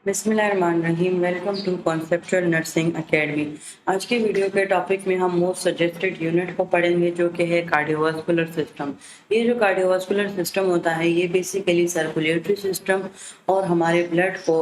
بسم اللہ الرحمن الرحیم، welcome to conceptual nursing academy. آج کے ویڈیو کے ٹاپک میں ہم موسٹ سجیسٹڈ یونٹ کو پڑھیں گے جو کہ ہے کارڈیوواسکولر سسٹم۔ یہ جو کارڈیوواسکولر سسٹم ہوتا ہے یہ بیسیکلی سرکولیٹری سسٹم اور ہمارے بلڈ کو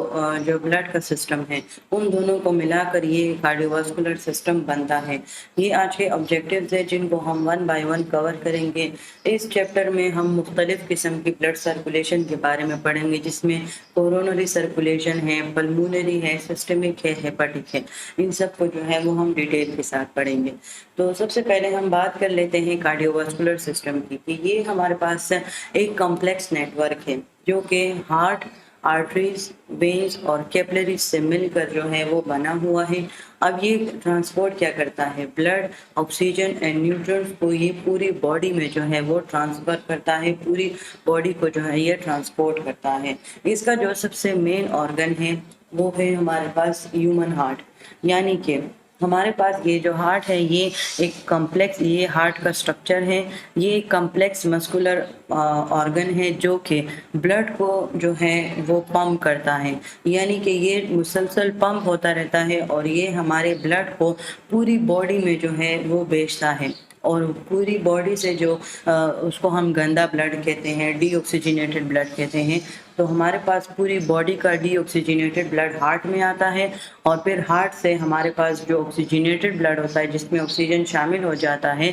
جو بلڈ کا سسٹم ہے ان دونوں کو ملا کر یہ کارڈیوواسکولر سسٹم بنتا ہے۔ یہ آج کے آبجیکٹیوز ہیں جن کو ہم ون بائی ون کور کریں گے۔ اس چیپٹر میں ہم مختلف قسم کی بلڈ سرکولیشن کے بارے میں پڑھیں گے، جس میں کورونری سرکولیشن ہے، پلمونری ہے، سسٹمک ہے، ہیپاٹک ہے۔ ان سب کو جو ہے وہ ہم ڈیٹیل کے ساتھ پڑھیں گے۔ تو سب سے پہلے ہم بات کر لیتے ہیں کارڈیوواسکولر سسٹم کی کہ یہ ہمارے پاس ایک کمپلیکس نیٹ ورک ہے جو کہ ہارٹ، آرٹریز، وینز اور کیپلریز سے مل کر جو ہے وہ بنا ہوا ہے۔ اب یہ ٹرانسپورٹ کیا کرتا ہے؟ بلڈ، آکسیجن اینڈ نیوٹرنس کو یہ پوری باڈی میں جو ہے وہ ٹرانسفر کرتا ہے، پوری باڈی کو جو ہے یہ ٹرانسپورٹ کرتا ہے۔ اس کا جو سب سے مین آرگن ہے وہ ہے ہمارے پاس ہیومن ہارٹ، یعنی کہ ہمارے پاس یہ جو ہارٹ ہے یہ ایک کمپلیکس، یہ ہارٹ کا سٹرکچر ہے، یہ ایک کمپلیکس مسکولر آرگن ہے جو کہ بلڈ کو جو ہے وہ پمپ کرتا ہے، یعنی کہ یہ مسلسل پمپ ہوتا رہتا ہے اور یہ ہمارے بلڈ کو پوری باڈی میں جو ہے وہ بھیجتا ہے۔ اور پوری باڈی سے جو اس کو ہم گندا بلڈ کہتے ہیں، ڈی آکسیجنیٹڈ بلڈ کہتے ہیں، تو ہمارے پاس پوری باڈی کا ڈی آکسیجنیٹڈ بلڈ ہارٹ میں آتا ہے اور پھر ہارٹ سے ہمارے پاس جو آکسیجنیٹڈ بلڈ ہوتا ہے جس میں آکسیجن شامل ہو جاتا ہے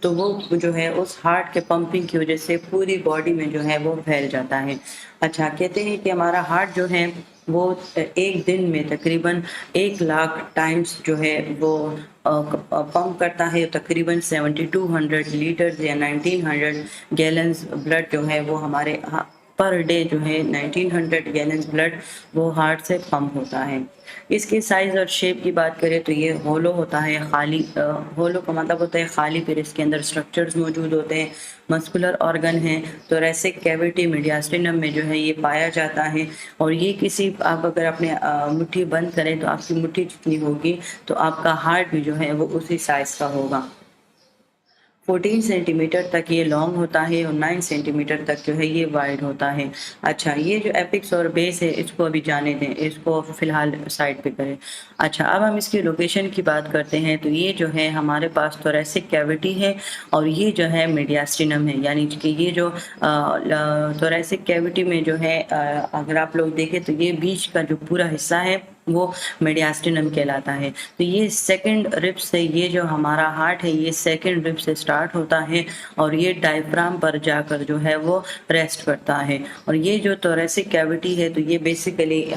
تو وہ جو ہے اس ہارٹ کے پمپنگ کی وجہ سے پوری باڈی میں جو ہے وہ پھیل جاتا ہے۔ اچھا، کہتے ہیں کہ ہمارا ہارٹ جو ہے وہ ایک دن میں تقریباً 1,00,000 ٹائمز جو ہے وہ پمپ کرتا ہے، تقریباً 7,200 لیٹرز یا 1,900 گیلنز بلڈ جو ہے وہ ہمارے پر ڈے جو ہے 1,900 گیلنز بلڈ وہ ہارٹ سے پمپ ہوتا ہے۔ اس کے سائز اور شیپ کی بات کریں تو یہ ہولو ہوتا ہے، خالی، ہولو کا مطلب ہوتا ہے خالی، پھر اس کے اندر سٹرکچرز موجود ہوتے ہیں، مسکولر آرگن ہے، توریسک کیویٹی میڈیاسٹینم میں جو ہے یہ پایا جاتا ہے۔ اور یہ کسی، آپ اگر اپنے مٹھی بند کریں تو آپ کی مٹھی جتنی ہوگی تو آپ کا ہارٹ بھی جو ہے وہ اسی سائز کا ہوگا۔ 14 سینٹی میٹر تک یہ لانگ ہوتا ہے اور 9 سینٹی میٹر تک جو ہے یہ وائڈ ہوتا ہے۔ اچھا، یہ جو ایپکس اور بیس ہے اس کو ابھی جانے دیں، اس کو فی الحال سائڈ پہ کریں۔ اچھا، اب ہم اس کی لوکیشن کی بات کرتے ہیں تو یہ جو ہے ہمارے پاس توریسک کیویٹی ہے اور یہ جو ہے میڈیاسٹینم ہے، یعنی کہ یہ جو توریسک کیویٹی میں جو ہے اگر آپ لوگ دیکھیں تو یہ بیچ کا جو پورا حصہ ہے وہ میڈیاسٹینم کہلاتا ہے۔ تو یہ سیکنڈ رب سے، یہ جو ہمارا ہارٹ ہے یہ سیکنڈ رب سے سٹارٹ ہوتا ہے اور یہ ڈائفرام پر جا کر جو ہے وہ ریسٹ کرتا ہے۔ اور یہ جو توریسک کیویٹی ہے تو یہ بیسیکلی